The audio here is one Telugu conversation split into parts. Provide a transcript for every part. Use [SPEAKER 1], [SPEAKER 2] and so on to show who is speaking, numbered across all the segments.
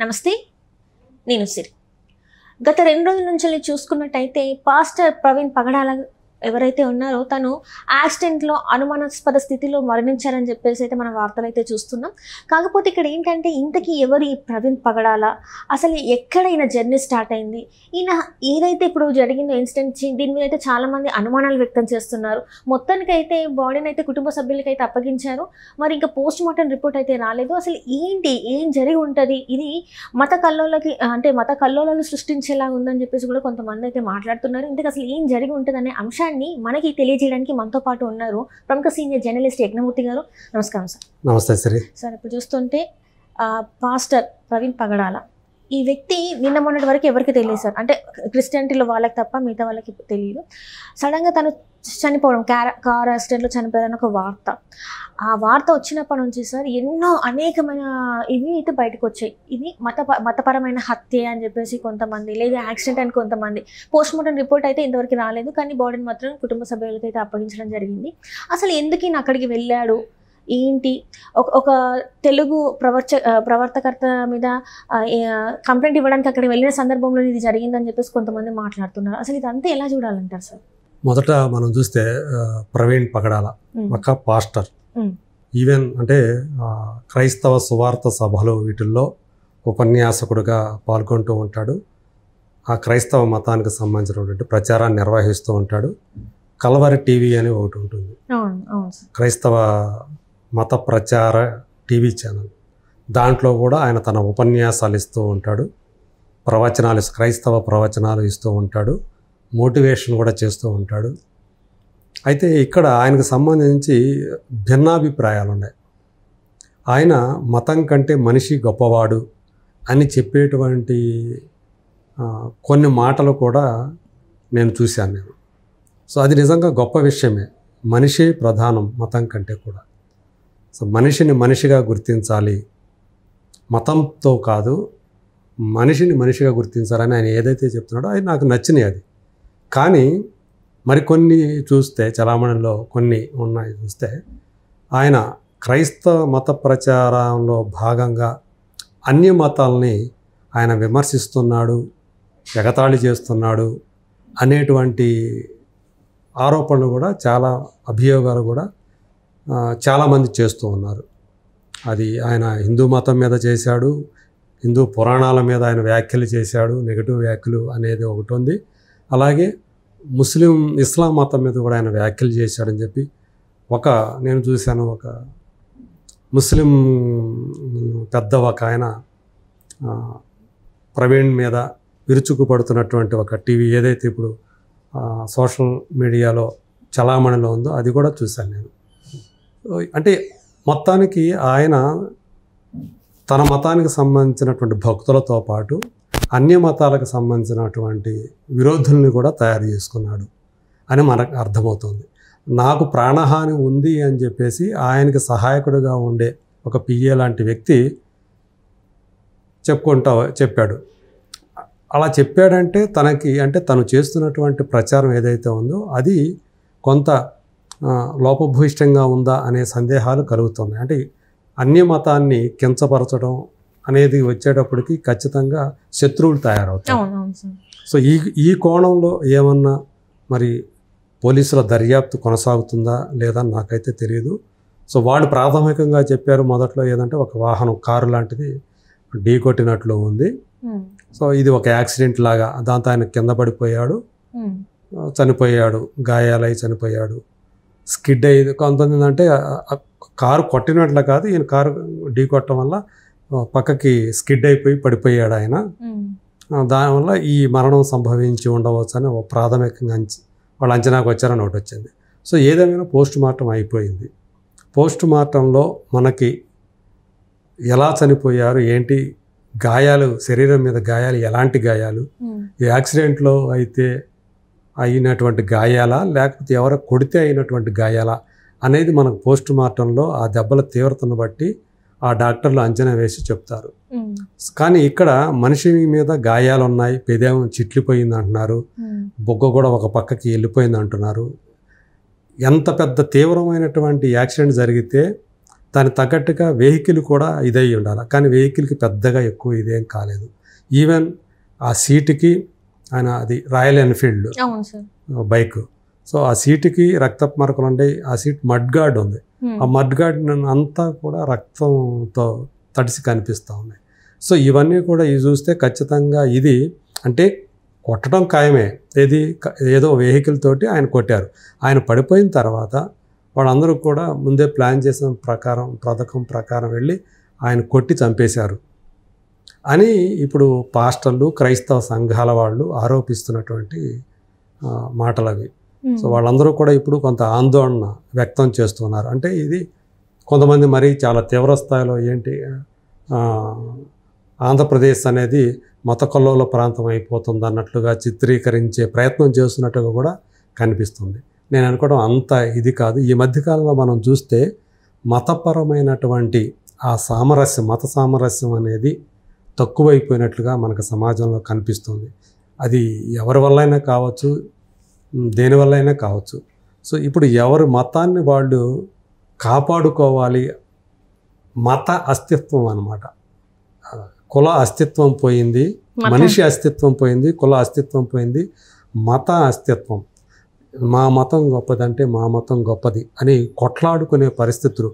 [SPEAKER 1] నమస్తే, నేను సిరి. గత 2 రోజుల నుంచి చూసుకున్నట్టయితే పాస్టర్ ప్రవీణ్ పగడాల ఎవరైతే ఉన్నారో తను యాక్సిడెంట్లో అనుమానాస్పద స్థితిలో మరణించారని చెప్పేసి అయితే మన వార్తలు అయితే చూస్తున్నాం. కాకపోతే ఇక్కడ ఏంటంటే ఇంతకీ ఎవరు ఈ ప్రవీణ్ పగడాల, అసలు ఎక్కడ ఈయన జర్నీ స్టార్ట్ అయింది, ఈయన ఏదైతే ఇప్పుడు జరిగిందో ఇన్సిడెంట్ దీని మీద అయితే చాలామంది అనుమానాలు వ్యక్తం చేస్తున్నారు. మొత్తానికైతే బాడీని అయితే కుటుంబ సభ్యులకి అయితే అప్పగించారు. మరి ఇంకా పోస్ట్ మార్టం రిపోర్ట్ అయితే రాలేదు. అసలు ఏం జరిగి ఉంటుంది, ఇది మత కల్లోలాలు సృష్టించేలా ఉందని చెప్పేసి కూడా కొంతమంది అయితే మాట్లాడుతున్నారు. ఇంతకు అసలు ఏం జరిగి ఉంటుంది అనే అంశాన్ని మనకి తెలియజేయడానికి మనతో పాటు ఉన్నారు ప్రముఖ సీనియర్ జర్నలిస్ట్ యజ్ఞమూర్తి గారు. నమస్కారం సార్.
[SPEAKER 2] నమస్తే సరే
[SPEAKER 1] సార్, ఇప్పుడు చూస్తుంటే పాస్టర్ ప్రవీణ్ పగడాల ఈ వ్యక్తి నిన్న మొన్నటి వరకు ఎవరికి తెలియదు సార్, అంటే క్రిస్టియానిటీలో వాళ్ళకి తప్ప మిగతా వాళ్ళకి తెలియదు. సడన్గా తను చనిపోవడం, కార్ యాక్సిడెంట్లో చనిపోయారని ఒక వార్త. ఆ వార్త వచ్చినప్పటి నుంచి సార్ అనేకమైన ఇవి అయితే బయటకు వచ్చాయి. ఇది మతపరమైన హత్య అని చెప్పేసి కొంతమంది, లేదా యాక్సిడెంట్ అని కొంతమంది. పోస్ట్ మార్టం రిపోర్ట్ అయితే ఇంతవరకు రాలేదు, కానీ బాడీని మాత్రం కుటుంబ సభ్యులకి అయితే అప్పగించడం జరిగింది. అసలు ఎందుకు ఈయన అక్కడికి వెళ్ళాడు, ఏంటి, ఒక తెలుగు ప్రవర్తకర్త మీద కంప్లైంట్ ఇవ్వడానికి అక్కడికి వెళ్ళిన సందర్భంలో ఇది జరిగిందని చెప్పేసి కొంతమంది మాట్లాడుతున్నారు. అసలు ఇదంతా ఎలా చూడాలంటారు సార్?
[SPEAKER 2] మొదట మనం చూస్తే ప్రవీణ్ పగడాల ఒక పాస్టర్, ఈవెన్ అంటే క్రైస్తవ సువార్త సభలు వీటిల్లో ఉపన్యాసకుడిగా పాల్గొంటూ ఉంటాడు. ఆ క్రైస్తవ మతానికి సంబంధించినటువంటి ప్రచారాన్ని నిర్వహిస్తూ ఉంటాడు. కల్వరి టీవీ అని ఒకటి ఉంటుంది, క్రైస్తవ మత ప్రచార టీవీ ఛానల్. దాంట్లో కూడా ఆయన తన ఉపన్యాసాలు ఇస్తూ ఉంటాడు, క్రైస్తవ ప్రవచనాలు ఇస్తూ ఉంటాడు, మోటివేషన్ కూడా చేస్తూ ఉంటాడు. అయితే ఇక్కడ ఆయనకు సంబంధించి భిన్నాభిప్రాయాలు ఉన్నాయి. ఆయన మతం కంటే మనిషి గొప్పవాడు అని చెప్పేటువంటి కొన్ని మాటలు కూడా నేను చూశాను. సో అది నిజంగా గొప్ప విషయమే. మనిషే ప్రధానం మతం కంటే కూడా. సో మనిషిని మనిషిగా గుర్తించాలి, మతంతో కాదు, మనిషిని మనిషిగా గుర్తించాలని ఆయన ఏదైతే చెప్తున్నాడో అది నాకు నచ్చినాయి. అది కానీ మరికొన్ని చూస్తే, చలామణిలో కొన్ని ఉన్నాయి చూస్తే, ఆయన క్రైస్తవ మత ప్రచారంలో భాగంగా అన్య మతాలని ఆయన విమర్శిస్తున్నాడు, ఎగతాళి చేస్తున్నాడు అనేటువంటి ఆరోపణలు కూడా, చాలా అభియోగాలు కూడా చాలామంది చేస్తూ ఉన్నారు. అది ఆయన హిందూ మతం మీద చేశాడు, హిందూ పురాణాల మీద ఆయన వ్యాఖ్యలు చేశాడు, నెగటివ్ వ్యాఖ్యలు అనేది ఒకటి ఉంది. అలాగే ఇస్లాం మతం మీద కూడా ఆయన వ్యాఖ్యలు చేశాడని చెప్పి నేను చూశాను. ఒక ముస్లిం పెద్ద ఆయన ప్రవీణ్ మీద విరుచుకుపడుతున్నటువంటి ఒక టీవీ ఏదైతే ఇప్పుడు సోషల్ మీడియాలో చలామణిలో ఉందో అది కూడా చూశాను నేను. అంటే మొత్తానికి ఆయన తన మతానికి సంబంధించినటువంటి భక్తులతో పాటు అన్య మతాలకు సంబంధించినటువంటి విరోధుల్ని కూడా తయారు చేసుకున్నాడు అని మనకు అర్థమవుతుంది. నాకు ప్రాణహాని ఉంది అని చెప్పేసి ఆయనకి సహాయకుడిగా ఉండే ఒక పిఏ లాంటి వ్యక్తి చెప్పాడు. అలా చెప్పాడంటే తను చేస్తున్నటువంటి ప్రచారం ఏదైతే ఉందో అది కొంత లోపభూయిష్టంగా ఉందా అనే సందేహాలు కలుగుతున్నాయి. అంటే అన్య మతాన్ని కించపరచడం అనేది వచ్చేటప్పటికి ఖచ్చితంగా శత్రువులు తయారవుతారు. సో ఈ కోణంలో ఏమన్నా మరి పోలీసుల దర్యాప్తు కొనసాగుతుందా లేదా నాకైతే తెలియదు. సో వాళ్ళు ప్రాథమికంగా చెప్పారు మొదట్లో ఏదంటే ఒక వాహనం, కారు లాంటిది ఢీ కొట్టినట్లు ఉంది. సో ఇది ఒక యాక్సిడెంట్ లాగా, దాంతో ఆయన కింద పడిపోయాడు, చనిపోయాడు, గాయాలై చనిపోయాడు. స్కిడ్ అయ్యి కొంతమంది అంటే కారు కొట్టినట్లు కాదు, ఈయన కారు ఢీ కొట్టడం వల్ల పక్కకి స్కిడ్ అయిపోయి పడిపోయాడు ఆయన. దానివల్ల ఈ మరణం సంభవించి ఉండవచ్చు అని ప్రాథమికంగా వాళ్ళు అంచనాకు వచ్చారని ఒకటి వచ్చింది. సో ఏదేమైనా పోస్ట్ మార్టం అయిపోయింది. పోస్ట్ మార్టంలో మనకి ఎలా చనిపోయారు, ఏంటి గాయాలు, శరీరం మీద గాయాలు ఎలాంటి గాయాలు, ఈ యాక్సిడెంట్లో అయితే అయినటువంటి గాయాలా లేకపోతే ఎవరో కొడితే అయినటువంటి గాయాలా అనేది మనకు పోస్ట్ మార్టంలో ఆ దెబ్బల తీవ్రతను బట్టి ఆ డాక్టర్లు అంచనా వేసి చెప్తారు. కానీ ఇక్కడ మనిషి మీద గాయాలు ఉన్నాయి, పెదేమో చిట్లిపోయింది అంటున్నారు, బొగ్గ కూడా ఒక పక్కకి వెళ్ళిపోయింది అంటున్నారు. ఎంత పెద్ద తీవ్రమైనటువంటి యాక్సిడెంట్ జరిగితే దానికి తగ్గట్టుగా వెహికల్ కూడా ఇదై ఉండాలి. కానీ వెహికల్కి పెద్దగా ఎక్కువ ఇదేం కాలేదు. ఈవెన్ ఆ సీటుకి ఆయన అది రాయల్ ఎన్ఫీల్డ్ బైక్, సో ఆ సీటుకి రక్తపు మరకలు ఉన్నాయి. ఆ సీట్ మడ్ గార్డ్ ఉంది. ఆ మడ్ గార్డ్ అంతా కూడా రక్తంతో తడిసి కనిపిస్తూ ఉన్నాయి. సో ఇవన్నీ కూడా ఇవి చూస్తే ఖచ్చితంగా ఇది అంటే కొట్టడం ఖాయమే. ఏదో వెహికల్ తోటి ఆయన కొట్టారు. ఆయన పడిపోయిన తర్వాత వాళ్ళందరూ కూడా ముందే ప్లాన్ చేసిన పథకం ప్రకారం వెళ్ళి ఆయన కొట్టి చంపేశారు అని ఇప్పుడు పాస్టర్లు, క్రైస్తవ సంఘాల వాళ్ళు ఆరోపిస్తున్నటువంటి మాటలు అవి. సో వాళ్ళందరూ కూడా ఇప్పుడు కొంత ఆందోళన వ్యక్తం చేస్తున్నారు. అంటే ఇది కొంతమంది మరి చాలా తీవ్ర స్థాయిలో ఏంటి ఆంధ్రప్రదేశ్ అనేది మత కల్లోల ప్రాంతం అయిపోతుంది అన్నట్లుగా చిత్రీకరించే ప్రయత్నం చేస్తున్నట్టుగా కూడా కనిపిస్తుంది. నేను అనుకోవడం అంత ఇది కాదు. ఈ మధ్యకాలంలో మనం చూస్తే మతపరమైనటువంటి ఆ మత సామరస్యం అనేది తక్కువైపోయినట్లుగా మనకు సమాజంలో కనిపిస్తుంది. అది ఎవరి వల్లైనా కావచ్చు, దేనివల్లైనా కావచ్చు. సో ఇప్పుడు ఎవరి మతాన్ని వాళ్ళు కాపాడుకోవాలి. మత అస్తిత్వం అన్నమాట. కుల అస్తిత్వం పోయింది, మనిషి అస్తిత్వం పోయింది, కుల అస్తిత్వం పోయింది, మత అస్తిత్వం. మా మతం గొప్పదంటే మా మతం గొప్పది అని కొట్లాడుకునే పరిస్థితులు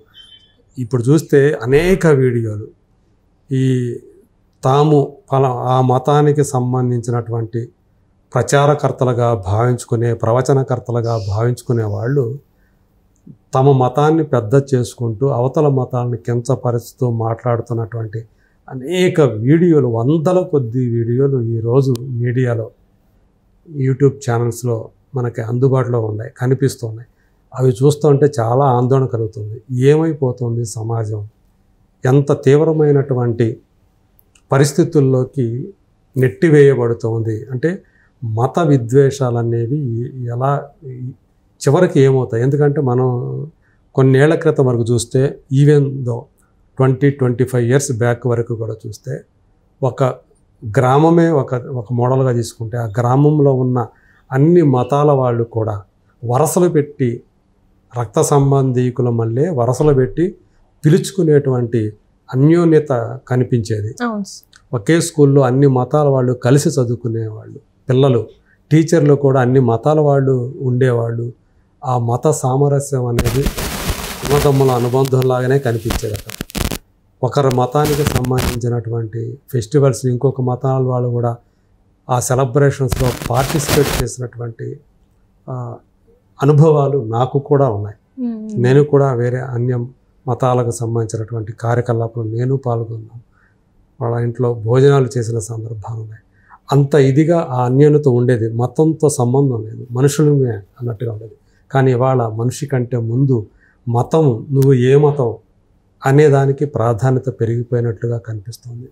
[SPEAKER 2] ఇప్పుడు చూస్తే అనేక వీడియోలు ఈ తాము ఆ మతానికి సంబంధించినటువంటి ప్రచారకర్తలుగా భావించుకునే, ప్రవచనకర్తలుగా భావించుకునే వాళ్ళు తమ మతాన్ని పెద్ద చేసుకుంటూ అవతల మతాలను కించపరుస్తూ మాట్లాడుతున్నటువంటి అనేక వీడియోలు, వందల కొద్ది వీడియోలు ఈరోజు మీడియాలో, యూట్యూబ్ ఛానల్స్లో మనకి అందుబాటులో ఉన్నాయి, కనిపిస్తున్నాయి. అవి చూస్తుంటే చాలా ఆందోళన కలుగుతుంది. ఏమైపోతుంది సమాజం? ఎంత తీవ్రమైనటువంటి పరిస్థితుల్లోకి నెట్టివేయబడుతుంది అంటే మత విద్వేషాలనేవి ఎలా చివరికి ఏమవుతాయి? ఎందుకంటే మనం కొన్నేళ్ల క్రితం వరకు చూస్తే, ఈవెన్ దో 20-25 ఇయర్స్ బ్యాక్ వరకు కూడా చూస్తే ఒక గ్రామమే ఒక మోడల్గా తీసుకుంటే ఆ గ్రామంలో ఉన్న అన్ని మతాల వాళ్ళు కూడా వరసలు పెట్టి, రక్త సంబంధీకుల మళ్ళీ వరసలు పెట్టి పిలుచుకునేటువంటి అన్యోన్యత కనిపించేది. ఒకే స్కూల్లో అన్ని మతాల వాళ్ళు కలిసి చదువుకునేవాళ్ళు, పిల్లలు, టీచర్లు కూడా అన్ని మతాల వాళ్ళు ఉండేవాళ్ళు. ఆ మత సామరస్యం అనేది అన్నదమ్ముల అనుబంధంలాగానే కనిపించేది. అక్కడ ఒకరి మతానికి సంబంధించినటువంటి ఫెస్టివల్స్ ఇంకొక మతాల వాళ్ళు కూడా ఆ సెలబ్రేషన్స్లో పార్టిసిపేట్ చేసినటువంటి అనుభవాలు నాకు కూడా ఉన్నాయి. నేను కూడా వేరే అన్య మతాలకు సంబంధించినటువంటి కార్యకలాపాలు నేను పాల్గొన్నాను. వాళ్ళ ఇంట్లో భోజనాలు చేసిన సందర్భాలు ఉన్నాయి. అంత ఇదిగా ఆ అన్యోన్యత ఉండేది. మతంతో సంబంధం లేదు, మనుషులమే అన్నట్టుగా ఉండేది. కానీ ఇవాళ మనిషి కంటే ముందు మతం, నువ్వు ఏ మతం అనేదానికి ప్రాధాన్యత పెరిగిపోయినట్లుగా కనిపిస్తుంది.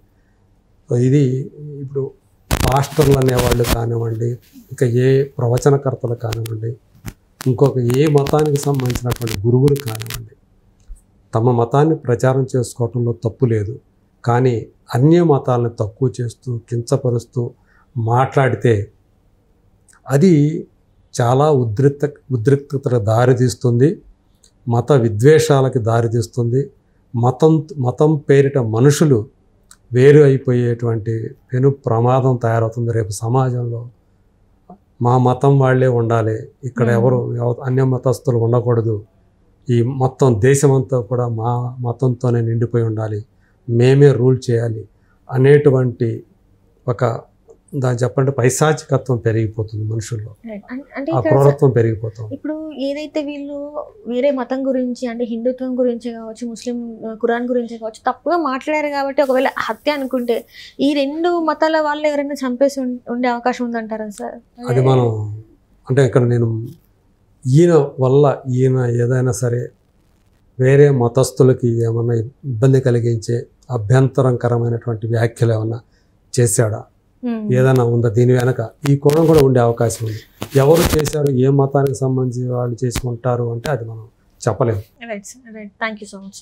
[SPEAKER 2] ఇది ఇప్పుడు పాస్టర్లు అనేవాళ్ళు కానివ్వండి, ఇంకా ఏ ప్రవచనకర్తలు కానివ్వండి, ఇంకొక ఏ మతానికి సంబంధించినటువంటి గురువులు కానివ్వండి, తమ మతాన్ని ప్రచారం చేసుకోవటంలో తప్పు లేదు. కానీ అన్య మతాలను తక్కువ చేస్తూ, కించపరుస్తూ మాట్లాడితే అది చాలా ఉద్రిక్తతకు దారితీస్తుంది, మత విద్వేషాలకి దారితీస్తుంది. మతం పేరిట మనుషులు వేరు అయిపోయేటువంటి పెను ప్రమాదం తయారవుతుంది. రేపు సమాజంలో మా మతం వాళ్ళే ఉండాలి, ఇక్కడ ఎవరు అన్య మతస్థులు ఉండకూడదు, ఈ మొత్తం దేశమంతా కూడా మా మతంతోనే నిండిపోయి ఉండాలి, మేమే రూల్ చేయాలి అనేటువంటి ఒక దాన్ని చెప్పండి పైశాచికత్వం పెరిగిపోతుంది మనుషుల్లో, క్రూరత్వం పెరిగిపోతుంది.
[SPEAKER 1] ఇప్పుడు ఏదైతే వీళ్ళు వేరే మతం గురించి అంటే హిందుత్వం గురించి కావచ్చు, ముస్లిం ఖురాన్ గురించి కావచ్చు తప్పుగా మాట్లాడారు కాబట్టి ఒకవేళ హత్య అనుకుంటే ఈ రెండు మతాల వాళ్ళు ఎవరైనా చంపేసి ఉండే అవకాశం ఉందంటారా సార్?
[SPEAKER 2] అది మనం అంటే ఇక్కడ నేను ఈయన ఏదైనా సరే వేరే మతస్థులకి ఏమన్నా ఇబ్బంది కలిగించే అభ్యంతరకరమైనటువంటి వ్యాఖ్యలు ఏమన్నా చేశాడా, ఏదైనా ఉందా దీని వెనక? ఈ కోణం కూడా ఉండే అవకాశం ఉంది. ఎవరు చేశారు, ఏ మతానికి సంబంధించి వాళ్ళు చేసుకుంటారు అంటే అది మనం చెప్పలేము.
[SPEAKER 1] Right sir, right. Thank you so much.